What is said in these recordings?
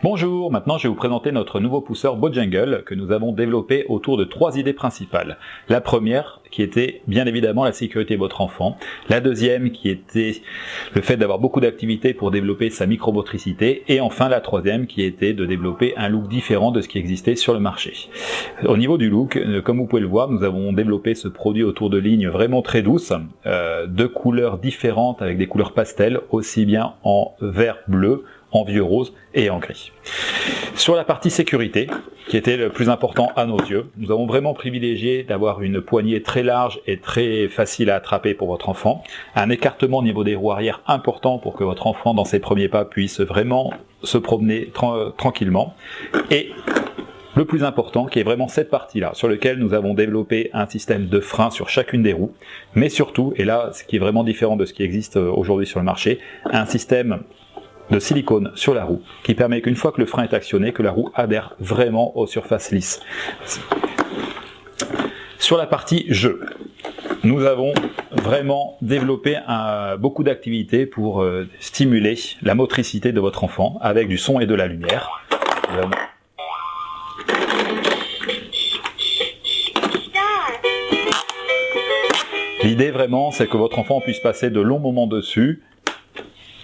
Bonjour, maintenant je vais vous présenter notre nouveau pousseur Bojangles que nous avons développé autour de 3 idées principales. La première qui était bien évidemment la sécurité de votre enfant, la deuxième qui était le fait d'avoir beaucoup d'activités pour développer sa micromotricité, et enfin la troisième qui était de développer un look différent de ce qui existait sur le marché. Au niveau du look, comme vous pouvez le voir, nous avons développé ce produit autour de lignes vraiment très douces, de couleurs différentes avec des couleurs pastel, aussi bien en vert bleu, en vieux rose et en gris. Sur la partie sécurité, qui était le plus important à nos yeux, nous avons vraiment privilégié d'avoir une poignée très large et très facile à attraper pour votre enfant, un écartement au niveau des roues arrière important pour que votre enfant dans ses premiers pas puisse vraiment se promener tranquillement, et le plus important qui est vraiment cette partie-là, sur lequel nous avons développé un système de frein sur chacune des roues, mais surtout, et là ce qui est vraiment différent de ce qui existe aujourd'hui sur le marché, un système de silicone sur la roue, qui permet qu'une fois que le frein est actionné, que la roue adhère vraiment aux surfaces lisses. Sur la partie jeu, nous avons vraiment développé beaucoup d'activités pour stimuler la motricité de votre enfant, avec du son et de la lumière. L'idée vraiment, c'est que votre enfant puisse passer de longs moments dessus,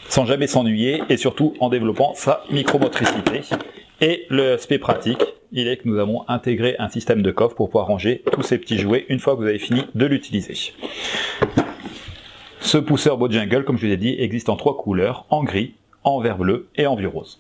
sans jamais s'ennuyer, et surtout en développant sa micromotricité. Et l'aspect pratique, il est que nous avons intégré un système de coffre pour pouvoir ranger tous ces petits jouets une fois que vous avez fini de l'utiliser. Ce pousseur Bojangles, comme je vous ai dit, existe en 3 couleurs, en gris, en vert bleu et en vieux rose.